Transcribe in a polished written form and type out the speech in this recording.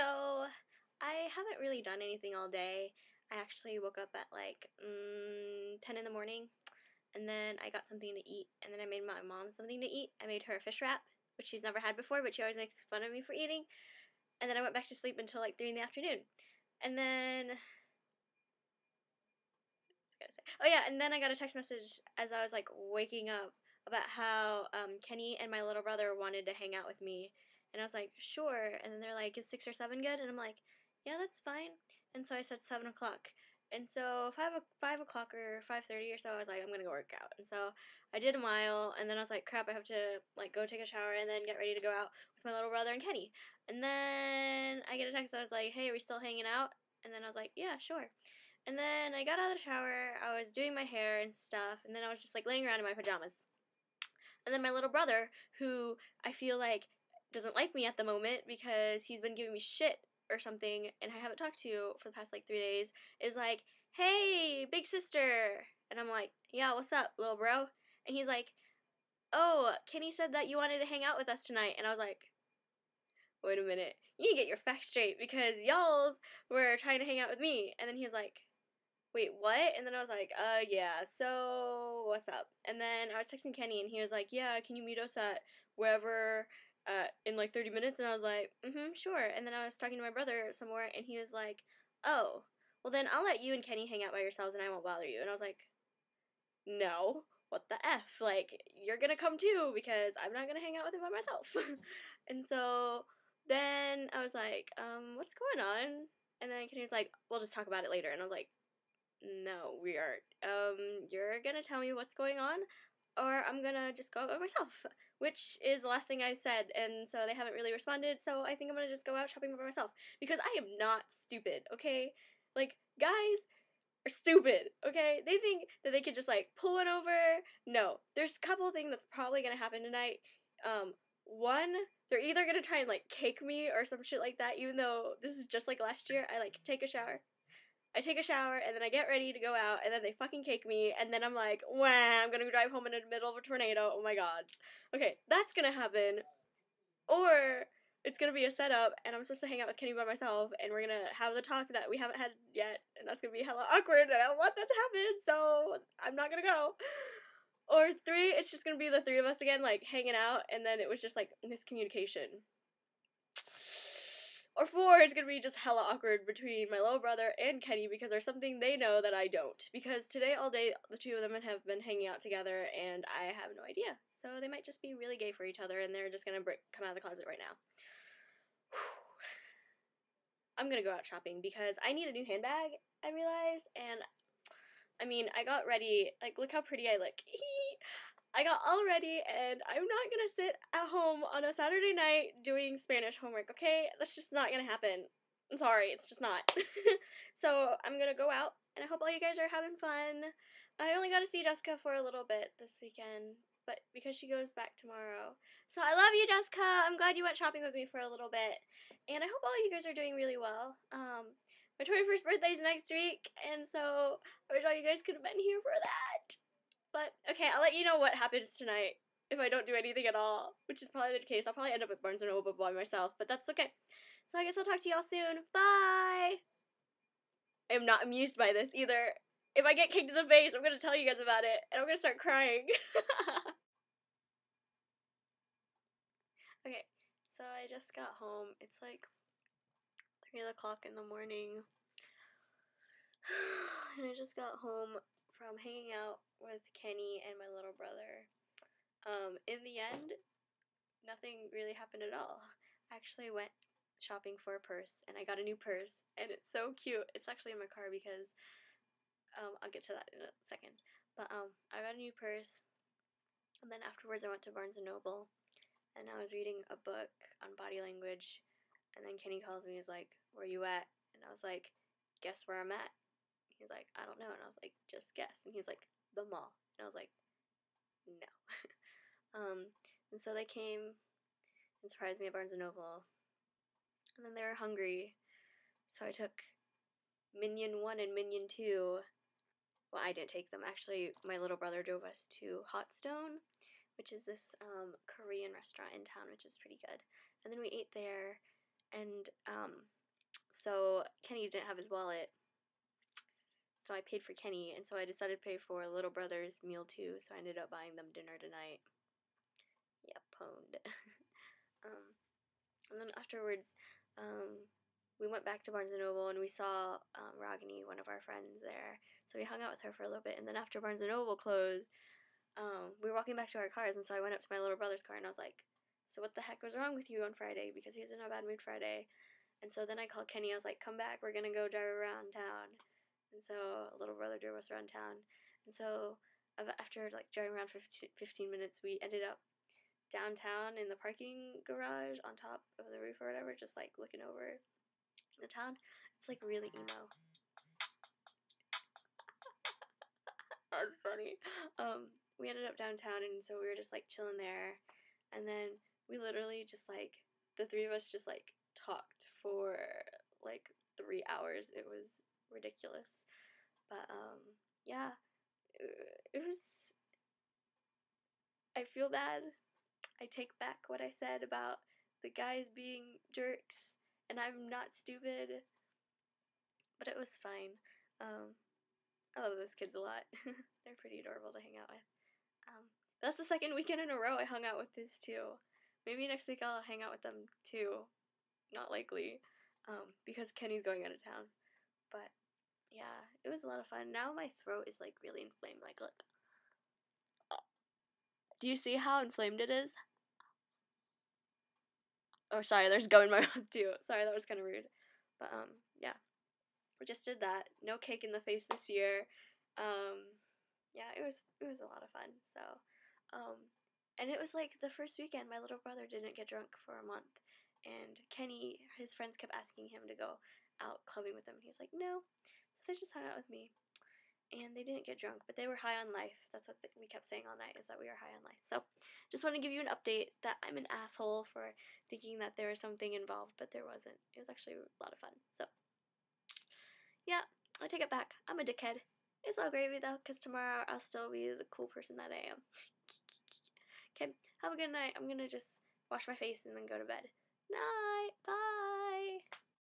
So, I haven't really done anything all day. I actually woke up at like 10 in the morning, and then I got something to eat, and then I made my mom something to eat. I made her a fish wrap, which she's never had before, but she always makes fun of me for eating. And then I went back to sleep until like 3 in the afternoon. And then, oh yeah, and then I got a text message as I was like waking up about how Kenny and my little brother wanted to hang out with me. And I was like, sure. And then they're like, is 6 or 7 good? And I'm like, yeah, that's fine. And so I said 7 o'clock. And so 5 o'clock or 5:30 or so, I was like, I'm gonna go work out. And so I did a mile, and then I was like, crap, I have to like go take a shower and then get ready to go out with my little brother and Kenny. And then I get a text that was like, hey, are we still hanging out? And then I was like, yeah, sure. And then I got out of the shower, I was doing my hair and stuff, and then I was just like laying around in my pajamas. And then my little brother, who I feel like doesn't like me at the moment because he's been giving me shit or something and I haven't talked to for the past like 3 days, is like, hey, big sister. And I'm like, yeah, what's up, little bro? And he's like, oh, Kenny said that you wanted to hang out with us tonight. And I was like, wait a minute, you need to get your facts straight because y'all were trying to hang out with me. And then he was like, wait, what? And then I was like, yeah, so what's up? And then I was texting Kenny, and he was like, yeah, can you meet us at wherever in like 30 minutes? And I was like, sure. And then I was talking to my brother some more, and he was like, oh, well then I'll let you and Kenny hang out by yourselves, and I won't bother you. And I was like, no, what the F? Like, you're gonna come too, because I'm not gonna hang out with him by myself. And so then I was like, what's going on? And then Kenny was like, we'll just talk about it later. And I was like, no, we aren't. You're gonna tell me what's going on, or I'm gonna just go out by myself, which is the last thing I said, and so they haven't really responded, so I think I'm gonna just go out shopping by myself, because I am not stupid, okay? Like, guys are stupid, okay? They think that they could just, like, pull one over. No, there's a couple of things that's probably gonna happen tonight. One, they're either gonna try and, like, cake me or some shit like that, even though this is just like last year. I, like, take a shower, and then I get ready to go out, and then they fucking cake me, and then I'm like, wah, I'm gonna drive home in the middle of a tornado, oh my god. Okay, that's gonna happen. Or it's gonna be a setup, and I'm supposed to hang out with Kenny by myself, and we're gonna have the talk that we haven't had yet, and that's gonna be hella awkward, and I don't want that to happen, so I'm not gonna go. Or 3, it's just gonna be the 3 of us again, like, hanging out, and then it was just, like, miscommunication. Or 4, it's gonna be just hella awkward between my little brother and Kenny because there's something they know that I don't. Because today, all day, the two of them have been hanging out together, and I have no idea. So they might just be really gay for each other, and they're just gonna come out of the closet right now. I'm gonna go out shopping because I need a new handbag, I realize, and I mean, I got ready, like, look how pretty I look. I got all ready, and I'm not gonna sit at home on a Saturday night doing Spanish homework, okay? That's just not gonna happen. I'm sorry, it's just not. So I'm gonna go out, and I hope all you guys are having fun. I only got to see Jessica for a little bit this weekend, but because she goes back tomorrow. So I love you, Jessica. I'm glad you went shopping with me for a little bit, and I hope all you guys are doing really well. My 21st birthday is next week, and so I wish all you guys could have been here for that. But, okay, I'll let you know what happens tonight if I don't do anything at all, which is probably the case. I'll probably end up at Barnes & Noble by myself, but that's okay. So I guess I'll talk to y'all soon. Bye! I am not amused by this either. If I get kicked in the face, I'm going to tell you guys about it, and I'm going to start crying. Okay, so I just got home. It's like 3 o'clock in the morning, and I just got home from hanging out with Kenny and my little brother. In the end, nothing really happened at all. I actually went shopping for a purse, and I got a new purse, and it's so cute. It's actually in my car because, I'll get to that in a second. But, I got a new purse, and then afterwards I went to Barnes & Noble, and I was reading a book on body language, and then Kenny calls me and is like, where you at? And I was like, guess where I'm at? He was like, I don't know. And I was like, just guess. And he was like, the mall. And I was like, no. And so they came and surprised me at Barnes & Noble. And then they were hungry. So I took Minion 1 and Minion 2. Well, I didn't take them. Actually, my little brother drove us to Hot Stone, which is this Korean restaurant in town, which is pretty good. And then we ate there. And so Kenny didn't have his wallet, so I paid for Kenny, and so I decided to pay for little brother's meal too. So I ended up buying them dinner tonight. Yeah, pwned. And then afterwards, we went back to Barnes and Noble, and we saw Ragini, one of our friends, there. So we hung out with her for a little bit, and then after Barnes and Noble closed, we were walking back to our cars, and so I went up to my little brother's car, and I was like, "So what the heck was wrong with you on Friday?" Because he was in a bad mood Friday. And so then I called Kenny. I was like, "Come back. We're gonna go drive around town." And so little brother drove us around town. And so after like driving around for 15 minutes, we ended up downtown in the parking garage on top of the roof or whatever, just like looking over the town. It's like really emo. That's funny. We ended up downtown, and so we were just like chilling there, and then we literally just like the three of us just like talked for like 3 hours. It was ridiculous, but yeah, it was. I feel bad. I take back what I said about the guys being jerks, and I'm not stupid, but it was fine. I love those kids a lot. They're pretty adorable to hang out with. That's the second weekend in a row I hung out with these two. Maybe next week I'll hang out with them too. Not likely, because Kenny's going out of town. But yeah, it was a lot of fun. Now my throat is like really inflamed. Like, look. Do you see how inflamed it is? Oh, sorry, there's gum in my mouth too. Sorry, that was kind of rude. But yeah, we just did that. No cake in the face this year. Yeah, it was a lot of fun. So, and it was like the first weekend my little brother didn't get drunk for a month, and Kenny, his friends kept asking him to go out clubbing with them. He was like, no, so they just hung out with me, and they didn't get drunk, but they were high on life. That's what we kept saying all night, is that we were high on life. So, just want to give you an update that I'm an asshole for thinking that there was something involved, but there wasn't. It was actually a lot of fun. So, yeah, I take it back. I'm a dickhead. It's all gravy though, because tomorrow I'll still be the cool person that I am. Okay, have a good night. I'm gonna just wash my face and then go to bed. Night. Bye.